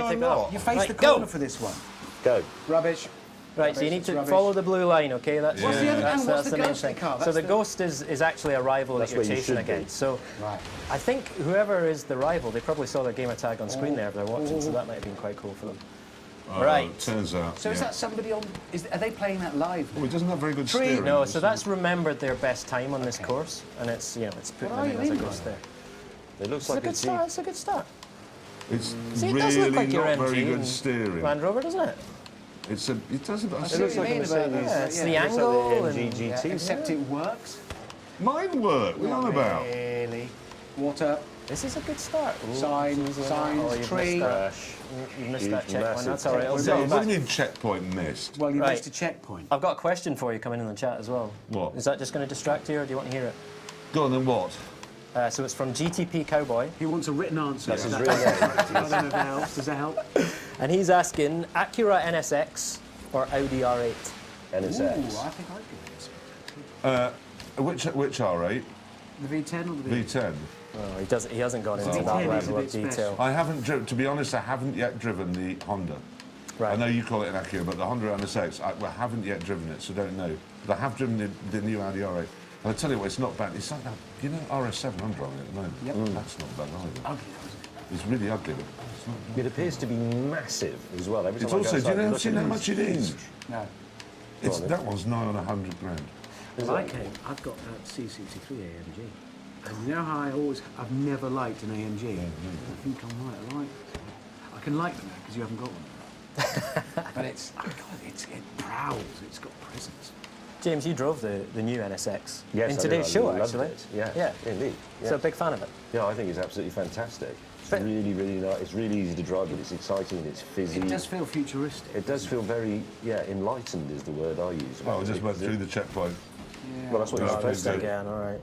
take that off. You face right, the corner go. for this one. Go. Rubbish. Right, so you need to follow the blue line, okay? That's, What's the other that's, what's the main ghost thing. car? So the ghost is actually a rival that you're chasing against. So I think whoever is the rival, they probably saw their gamer tag on screen there if they're watching, so that might have been quite cool for them. Right. Turns out. So is that somebody on? Are they playing that live? Oh, it doesn't have very good steering. No, so that's remembered their best time on this course, and it's it's putting them in as a ghost there. It looks like a good start. It's a good start. It's See, it really does look like your not very MG good steering. Land Rover, doesn't it? It doesn't. It looks like it's the angle like the MG GT. Except it works. Mine work. What are you on about? Really? Water. This is a good start. Signs, tree. You missed that checkpoint. That's all right. What do you mean checkpoint missed? Well, you missed a checkpoint. I've got a question for you coming in the chat as well. What? Is that just going to distract you, or do you want to hear it? Go on, then what? So it's from GTP Cowboy. He wants a written answer. That's his real name. I don't know if that helps. Does that help? And he's asking, Acura NSX or Audi R8? NSX. Ooh, I think I'd give it. Which R8? The V10 or the V10. Oh, he hasn't gone into that level of detail. I haven't driven. To be honest, I haven't yet driven the Honda. Right. I know you call it an Acura, but the Honda NSX, I haven't yet driven it, so don't know. But I have driven the new Audi R8. And I tell you what, it's not bad. It's like that, you know, RS7 I'm driving at the moment. Yep. That's not bad either. Ugly. It's really ugly, but it's not bad. It appears to be massive as well. Every time It's I go also, do outside, you know look at how much it is? No. That one's nigh on 100 grand. I've got that C63 AMG. And you know how I've never liked an AMG. I think I can like them now because you haven't got one. But it prowls. It's got presence. James, you drove the new NSX in Yes, today's show, actually. Yeah, indeed. Yeah. So a big fan of it. Yeah, I think it's absolutely fantastic. It's really, really nice. It's really easy to drive, but it's exciting. It's fizzy. It does feel futuristic. It does feel very, enlightened is the word I use. Oh, I just went through the checkpoint. Yeah. Well, that's what you're supposed to do. Again, all right.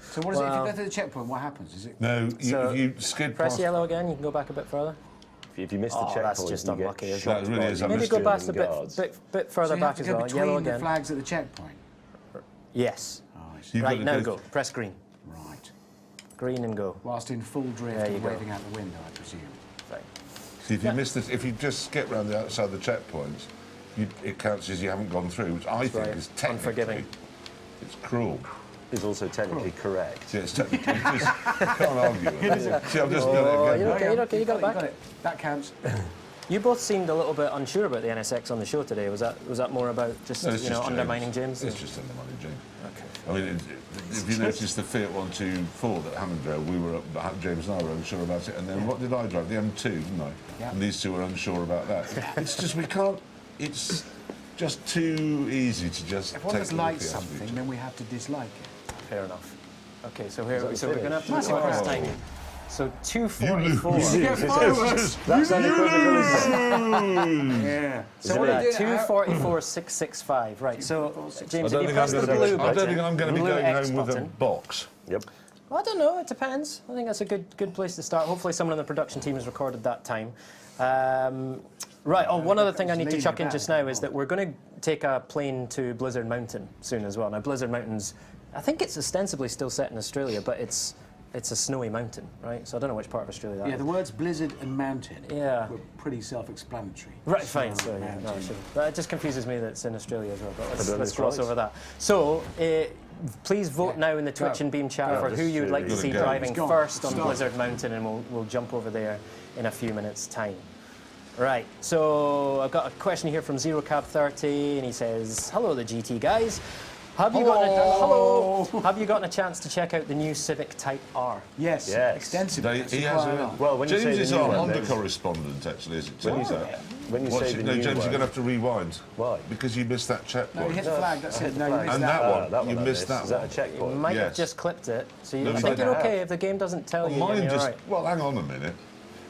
So what is it? If you go through the checkpoint, what happens? Is it? No, if you skid press past... yellow again, you can go back a bit further. If you miss the checkpoint, that's just unlucky, isn't it? That really is Maybe go past a bit further back as well. Between Yellow the again. flags at the checkpoint. Yes. Oh, I see. Right, now go. Press green. Right. Green and go. Whilst in full drift and waving out the window, I presume. Right. See, if you miss this, if you just skip round the outside the checkpoints, it counts as you haven't gone through, which I think is technically... Unforgiving. It's cruel. Is also technically correct. Yeah, it's technically just... can't argue with it. See, I've just done it again. You're okay, you got it back. You got it. That counts. You both seemed a little bit unsure about the NSX on the show today. Was that more about just, undermining James? It's just undermining James. Okay. I mean, if you notice the Fiat 124 that Hammond drove, James and I were unsure about it. And then what did I drive? The M2, didn't I? Yeah. And these two were unsure about that. It's just, we can't... It's just too easy to just If one of us likes something, then we have to dislike it. Fair enough. Okay, so we're going to have to That's do this all time. So 244. You get followers. That's unequivocal, isn't it? Yeah. So what are you doing? 244,665. Right. So James, if you press the blue button, I don't think I'm going to be blue going X home with a button. box. Yep. Well, I don't know. It depends. I think that's a good place to start. Hopefully, someone on the production team has recorded that time. Right. Oh, one other thing I need to chuck in just now is that we're going to take a plane to Blizzard Mountain soon as well. Now, Blizzard Mountain's, I think it's ostensibly still set in Australia, but it's a snowy mountain, right? So I don't know which part of Australia that is. Yeah, the words blizzard and mountain were pretty self-explanatory. Right, fine. So, yeah, no, that just confuses me that it's in Australia as well, but let's cross over that. So, please vote now in the Twitch and Beam chat for who you'd like to see driving first on Blizzard Mountain, and we'll jump over there in a few minutes' time. Right, so I've got a question here from ZeroCab30, and he says, "Hello, the GT guys. Have you gotten a chance to check out the new Civic Type R?" Yes, extensively. James is our Honda correspondent, actually, as it turns out. When you say the new James, you're going to have to rewind. Why? Because you missed that checkpoint. No, you hit the flag, that's it. No, you missed and that one, you missed that one. Is that a checkpoint? You might have just clipped it, so you No, think you're okay if the game doesn't tell you. Mine You're just... right. Well, hang on a minute.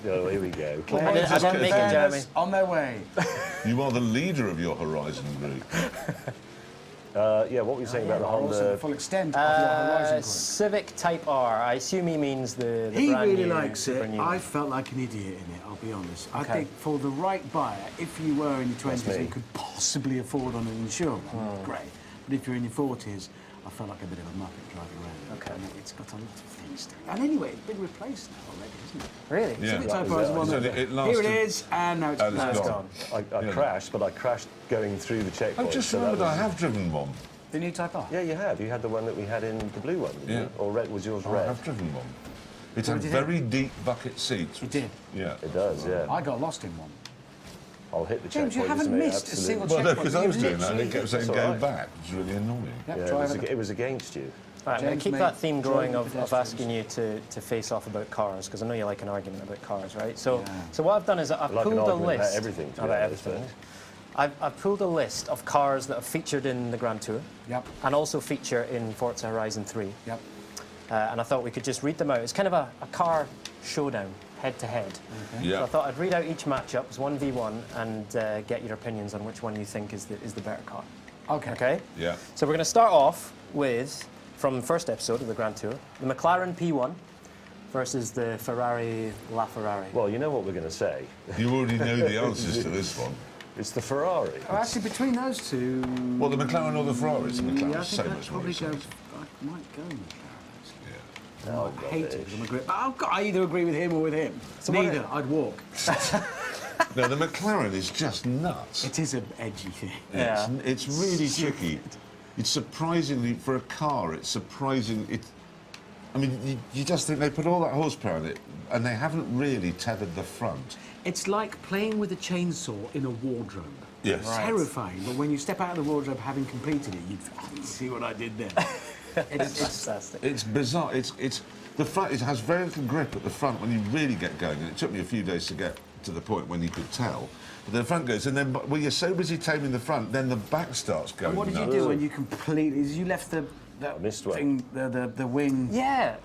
Oh, here we go. I didn't make it, Jeremy. On their way. You are the leader of your Horizon group. Yeah, what were you saying about the Honda? Also the full extent of your Horizon group. Civic Type R. I assume he means the He brand really new, likes super it. new. I felt like an idiot in it, I'll be honest. I think for the right buyer, if you were in your 20s and could possibly afford on an insurer, great. But if you're in your 40s, I felt like a bit of a muppet driving around. Okay. And it's got a lot of things to it. And anyway, it's been replaced now already, isn't it? Really? Yeah. Civic Type R is the one that... Here it is, and now it's gone. I crashed, but I crashed going through the checkpoint. I've just so remembered that was- I have driven one. the new Type R. Yeah, you have. You had the one that we had in the blue one, didn't you? Or red? Was yours I red? have driven one. It had did it? very deep bucket seats. You did? Yeah. It does, yeah. I got lost in one. I'll hit the James, you checkpoint. haven't just missed a absolutely- single Well, no, checkpoint. because I was doing that and it Literally- kept saying That's go all right. back. It's really annoying. Yep, Yeah, drive it was against you. Right, I'm going James to keep made that theme going driving of pedestrians. asking you to face off about cars, because I know you like an argument about cars, right? So, Yeah. so what I've done is I've like an pulled a argument about list. everything, to be About honest, everything. I've pulled a list of cars that have featured in the Grand Tour Yep, and also feature in Forza Horizon 3. yep. And I thought we could just read them out. It's kind of a car showdown, head-to-head. So I Yeah. thought I'd read out each matchup, it's 1v1, and get your opinions on which one you think is the better car. Okay. Okay? Yeah. So we're going to start off with, from the first episode of the Grand Tour, the McLaren P1 versus the Ferrari LaFerrari. Well, you know what we're going to say. You already know the answers to this one. It's the Ferrari. Oh, actually, between those two... Well, the McLaren or the Ferrari? It's the McLaren. Yeah, I so think I'd much more probably go... exciting. I might go McLaren, actually. Yeah. Oh, I hate it rubbish. because I'm agree. I either agree with him or with him. Neither. I'd walk. No, the McLaren is just nuts. It is an edgy thing. Yeah. It's really tricky. It's surprisingly, for a car, it's surprising. I mean, you just think they put all that horsepower in it, and they haven't really tethered the front. It's like playing with a chainsaw in a wardrobe. Yes. It's terrifying, but when you step out of the wardrobe having completed it, you see what I did there. it's Fantastic. It's bizarre. It's the front. It has very little grip at the front when you really get going, and it took me a few days to get to the point when you could tell. But the front goes, and then when you're so busy taming the front, then the back starts going. And what did you nuts. do when you completely? You left the missed one. thing, the wing. Yeah,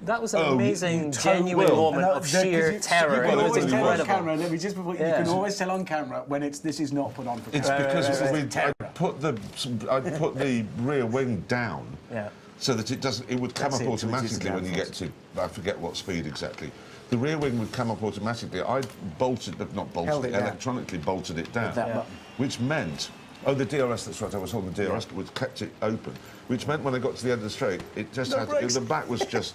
that was an Oh, amazing, you genuine will. moment of sheer terror. You It can was always tell on incredible. camera. Let me just before, Yeah. You can always tell on camera when this is not put on for It's camera. because Terror. I put the rear wing down. Yeah. So that it doesn't, it would come That's up it, which is automatically when you get to, I forget what speed exactly. The rear wing would come up automatically. I bolted, not Held bolted, it down. electronically bolted it down. that button. Which meant, oh, the DRS, that's right, I was holding the DRS, which kept it open. Which meant when I got to the end of the straight, it just had, the back was just,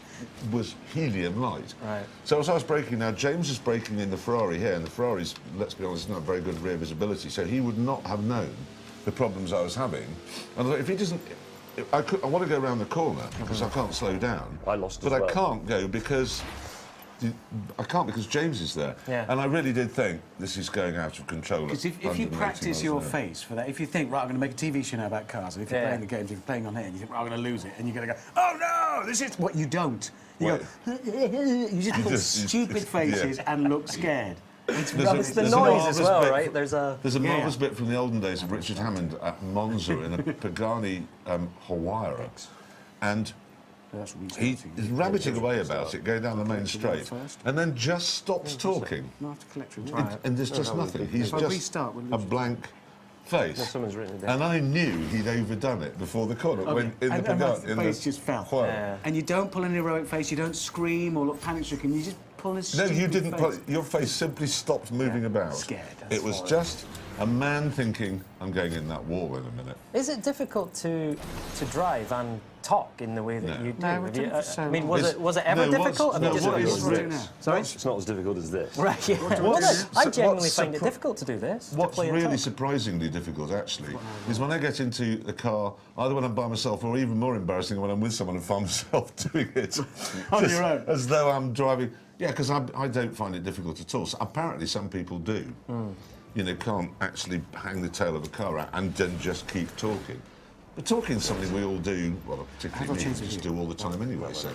was helium light. Right. So as I was braking now, James is braking in the Ferrari here, and the Ferrari's, let's be honest, not very good rear visibility, so he would not have known the problems I was having. And I thought, if he doesn't, I want to go around the corner because I can't slow down. I lost as but well. I can't go because James is there. Yeah. And I really did think this is going out of control. Because if you 180 practice miles your an hour. face for that, if you think, right, I'm going to make a TV show now about cars, and if you're Yeah. playing the games, if you're playing on here, and you think, right, I'm going to lose it, and you're going to go, oh no, this is what you don't. You go, you just pull just- stupid faces and look scared. It's the there's a noise marvellous as well, bit- right? There's a... There's a Yeah. marvellous bit from the olden days of Richard Hammond at Monza in a Pagani Huayra, and That's he restarting. is rabbiting away about it, going down the main straight, first. and then just stops talking. No, I have to collect your And there's just nothing. He's If I just restart, we'll a lose it. blank face. Someone's written it down. And I knew he'd overdone it before the corner. When in and the that's- Pagani, the in face the just fell. Huayra. Yeah. And you don't pull an heroic face, you don't scream or look panic-stricken, you just pull a No, stupid you didn't. face. Your face simply stopped moving about. Scared. It was just a man thinking, "I'm going in that wall in a minute." Is it difficult to drive and talk in the way that No. you do? No, we've Have done you- it for so I mean, long. was it ever No, what's- difficult? Have you no, just what got is used to it? this? Sorry? It's not as difficult as this. Right, yeah. do I Well, do? I genuinely What's find it surpri- difficult to do this. to What's play and really talk. surprisingly difficult, actually, is when I get into the car, either when I'm by myself or even more embarrassing when I'm with someone and find myself doing it On just your own. as though I'm driving. Yeah, because I don't find it difficult at all. So apparently, some people do. You know, can't actually hang the tail of a car out and then just keep talking. But talking is something we all do. Well, particularly me, chance we with just you? do all the time anyway. So it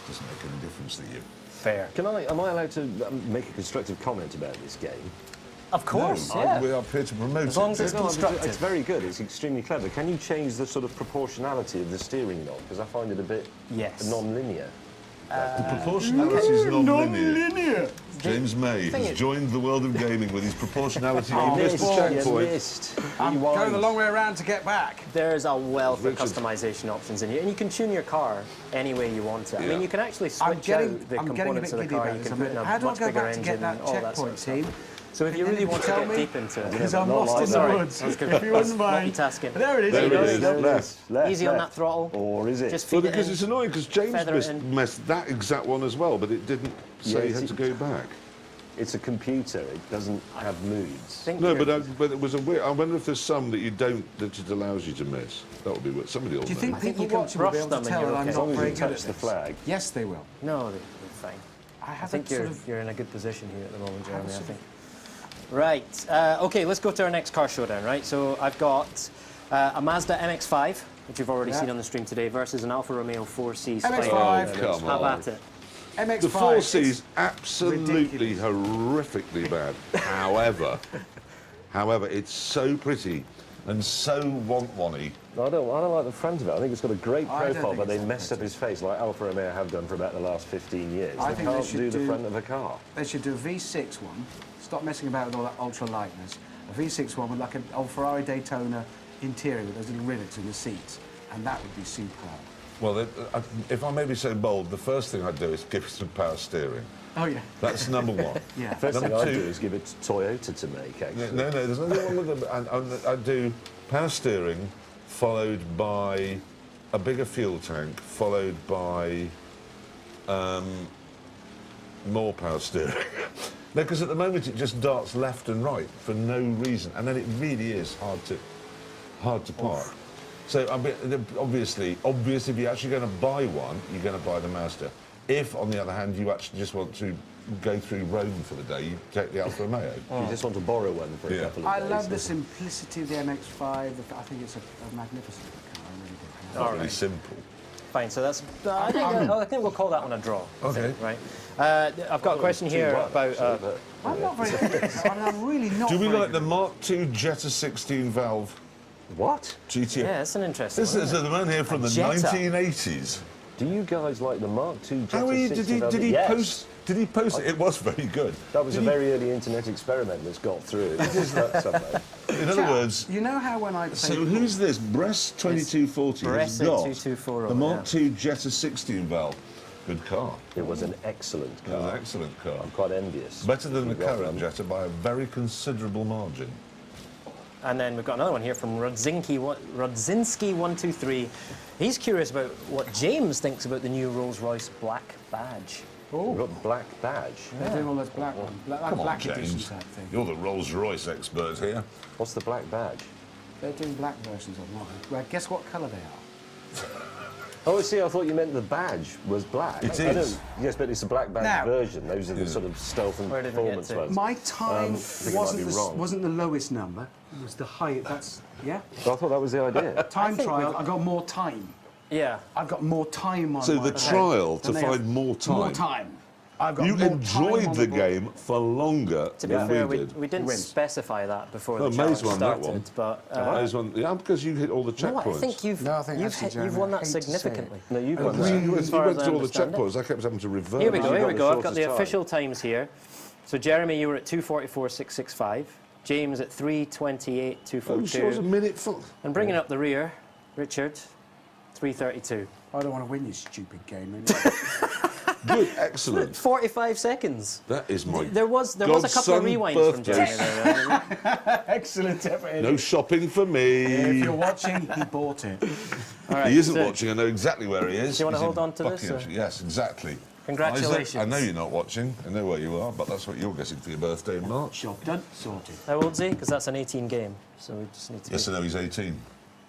doesn't make any difference to you. Fair. Am I allowed to make a constructive comment about this game? Of course, No, yeah. we are here to promote As long as it. it's No, constructive. it's very good. It's extremely clever. Can you change the sort of proportionality of the steering knob? Because I find it a bit Yes. non-linear. The proportionality is non-linear. Non-linear. James May thing has is- joined the world of gaming with his proportionality. You missed the balls. checkpoint. I'm Rewind. going the long way around to get back. There's a wealth of Richard. customization options in you, and you can tune your car any way you want it. I mean, Yeah. you can actually I'm switch getting out the a components bit of the giddy car. about You this. can put in a How do I much go bigger back to engine, get that all that sort checkpoint, of team? stuff. So if you really want to get deep into it, Because I'm lost in the woods. If you wouldn't mind. Multitasking. There it is. There it is. Left. Easy on that throttle. Or is it? Just feed it Because in. it's annoying because James feather it in. messed that exact one as well, but it didn't say you Yeah, had to go back. It's a computer. It doesn't have moods. No, but it was a weird. I wonder if there's some that you don't that it allows you to miss. That would be weird. Somebody will Do you know. think I think people you can watching will be brush able to them and tell you're that I'm okay. As long not as very you good at touch the this? flag. Yes, they will. No, you're fine. I I haven't think sort of... you're in a good position here at the moment, Jeremy, I think. Right, okay, let's go to our next car showdown, right? So I've got a Mazda MX-5, which you've already seen on the stream today, versus an Alfa Romeo 4C Spider. MX-5. Come Have on. at it. MX-5. The 4C is absolutely ridiculous. horrifically bad. However, it's so pretty and so want-one-y. I don't like the front of it. I think it's got a great I don't profile, think but they it's that messed up his face like Alfa Romeo have done for about the last 15 years. I They think they can't should do the do- front of a car. They should do a V6 one. Stop messing about with all that ultra lightness. A V6 one with like an old Ferrari Daytona interior with those little rivets in the seats, and that would be superb. Well, if I may be so bold, the first thing I'd do is give it some power steering. Oh yeah. That's number one. Yeah. First thing Number I'd two- do is give it to Toyota to make, actually. No, there's nothing wrong with them. I'd do power steering, followed by a bigger fuel tank, followed by more power steering. No, because at the moment it just darts left and right for no reason, and then it really is hard to park. So obviously, if you're actually going to buy one, you're going to buy the Mazda. If, on the other hand, you actually just want to go through Rome for the day, you take the Alfa Romeo. You just want to borrow one for a couple of I days. love the simplicity of the MX-5. I think it's a magnificent car. I really do. It's really simple. Fine, so that's... I think we'll call that one a draw. I think, Okay. right? I've got a question here about... I'm not very good at this. I'm really not. Do we very like the good. Mark II Jetta 16 valve What? GTO? yeah, that's an interesting This one, is isn't the man here from the Jetta. 1980s. Do you guys like the Mark II Jetta How are you, 60 did he Yes. post? Did he post it? It was very good. That was Did a he- very early internet experiment that's got through. It is that something. In other words, You know how when I play... so who's this? Bress 2240 has Bressa got 2240, the Mark II Jetta 16 valve. Good car. It was an excellent It was car. an excellent car. I'm quite envious. Better than the You got current one. Jetta by a very considerable margin. And then we've got another one here from Rodzinski123. He's curious about what James thinks about the new Rolls-Royce Black Badge. We've got black badge. They're doing all those black ones. Come on, Black edition James. type thing. You're the Rolls-Royce expert here. What's the black badge? They're doing black versions of mine. Well, guess what colour they are? Oh, see, I thought you meant the badge was black. It I is. don't- Yes, but it's a black badge Now- version. Those are the sort of stealth and Where did we get performance to? ones. My time think I might be wrong. wasn't the lowest number. It was the height. That's yeah. So I thought that was the idea. Time think trial. we've- I got more time. Yeah. I've got more time on. So my the boat trial than to they have. find more time. More time. I've got You more time enjoyed on the board. game for longer To be than fair, we we did. didn't Wins. specify that before No, the May's challenge won that started, one. but... Those one, yeah, because you hit all the no, I checkpoints. think you've, No, I think you've, actually, hit, you've Jeremy, won I that hate to say significantly. No, you've won You that. went, as far to as I all the understand it. checkpoints. I kept having to reverse. Here we go, You've here got we the go. I've got the shortest time. official times here. So Jeremy, you were at 2:44.665. James at 3:28.242. Oh, she was a minute full. And bringing up the rear, Richard, 3:32. I don't want to win this stupid game. Anyway. Good, excellent. 45 seconds. That is my There was a couple of godson rewinds from birthday. Jeremy there. Excellent effort. No shopping for If me. you're watching, he bought it. All right, He isn't so watching. I know exactly where he is. Do you wanna He's in hold on to this, Buckinghamshire. or- Yes, exactly. Congratulations. Isaac, I know you're not watching. I know where you are, but that's what you're getting for your birthday in March. Job done, sorted. How old's he? Because that's an 18 game. So we just need to Yes, I know he's 18.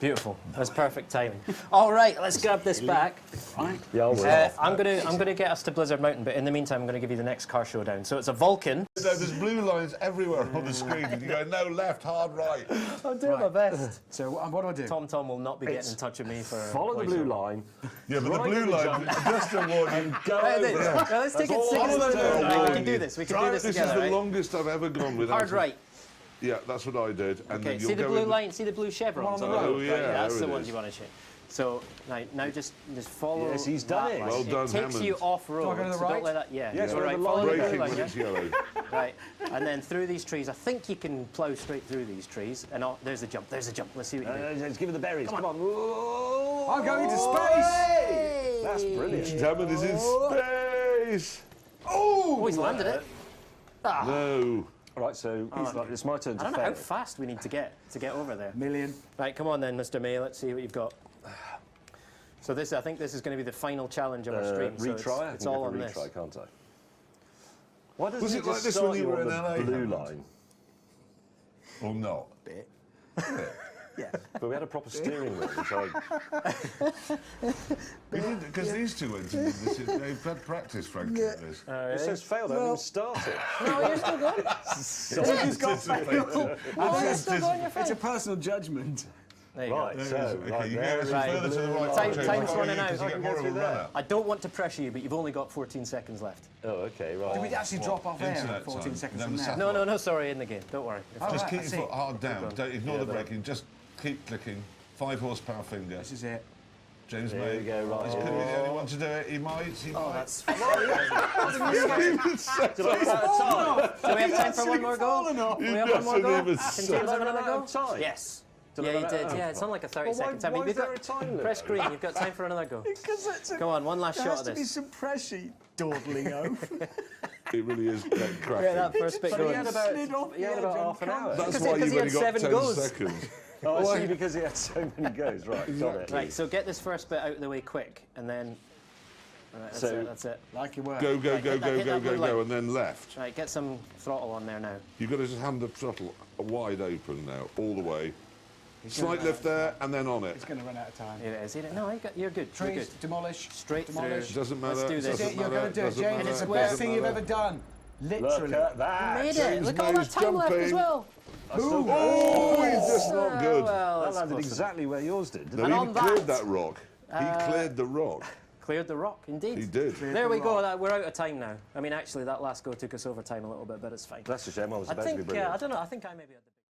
Beautiful. That's perfect timing. All right, let's grab this back. Right. Yeah, I'll win. I'm gonna get us to Blizzard Mountain, but in the meantime, I'm gonna give you the next car showdown. So it's a Vulcan. There's blue lines everywhere on the screen, and you go no left, hard right. I'm doing my best. So what do I do? Tom will not be getting in touch with me for. Follow the blue line. Yeah, but the Right blue in the line, just a warning. Go Right, over there. now let's take it all six. I wanna do. Right, we can do this. We can do this This together. is the Right? longest I've ever gone without. Hard right. Yeah, that's what I did. And Okay. then See you'll the go blue in line. See the blue chevrons. Oh, on the road? yeah, Right, that's there the it ones is. you want to check. So now just follow. Yes, he's done that it. line. Well done, It takes Hammond. you off road. Do I go to the so right? don't let that. Yeah. Yes, go we're right. the Follow line. the blue braking line. when Yeah. it's yellow. Right, and then through these trees. I think you can plough straight through these trees. And there's the jump. There's the jump. Let's see what you do. Let's give it the berries. Come on. I'm going to space! That's brilliant. Hammond is in space. Oh, he's landed it. No. All right, so it's my turn to I don't know fail. how fast we need to get over there. Million. Right, come on then, Mr. May. Let's see what you've got. So I think this is going to be the final challenge of our stream. So Retry? it's all on this. Retry, can't I? Why doesn't Was it it just like this start when you you were on in the LA, blue Hammond? line? Or not? Bit. Yeah. But we had a proper steering wheel, which I... We did, because these two went and did this. They've had practice, frankly, at this. It says failed, I haven't even started. No, you're still going. He's got failed. Oh, you're still going. You're It's fine. a personal judgment. There you Right, go. so, Okay, you there get is Right. further to the right. Time's running out. Because you I get can more go of a through run there. out. I don't want to pressure you, but you've only got 14 seconds left. Oh, okay, right. Did we actually drop off air Internet 14 time. seconds Then from the now? satellite. No, sorry, in the game. Don't worry. Oh, Just right, keep I your see. foot hard down. Don't ignore the but- braking. Just keep clicking. 5 horsepower finger. This is it. James There May. we go, right. He's going to be the only one to do it. He might. Oh, that's. Did I run out of time? Do we have time for one more go? fallen off. Do we have one more go? even Can said- James have another Did I run go? out of time? Yes. Did I Yeah, run you out did. of Yeah, time? it's on like a 30 Well, why- second time. why You've is there got a time limit? press green. You've got time for another go. Because it's a, Come on, one last there shot has of to be this. some pressure, you dawdling oaf. It really is Get cracking. that first bit But he going. had Slid off the edge about and half an come- hour. That's Because why he you've had only got 7 10 goes. seconds. Oh, I see, because he had so many goes, right, got it. Right, so get this first bit out of the way quick, and then. Right, that's So- it. That's it. Like you were. Go, go, Right, go, hit that- go, hit go, that blue go, light. go, and then left. Right, get some throttle on there now. You've got to just hand the throttle wide open now, all the way. He's Slight gonna- lift there, and then on it. It's going to run out of time. It is. No, you're good. You're Trees, good. demolish. Straight demolish. through. Doesn't matter. Let's do this. That's doesn't it, you're matter, going to do it, doesn't James. matter, It's the doesn't best thing you've matter. ever done. Look Literally. at that. Made it. James Look at all that May's time left as jumping. well. Oh, he's just not good. Well, That that's landed close exactly where yours did, didn't No, And he on cleared that- that rock. He cleared the rock. enough. Cleared the rock, indeed. He did. There we go. We're out of time now. I mean, actually, that last go took us over time a little bit, but it's fine. That's a shame, I was I about to be think. brilliant. I don't know. I think I maybe had the.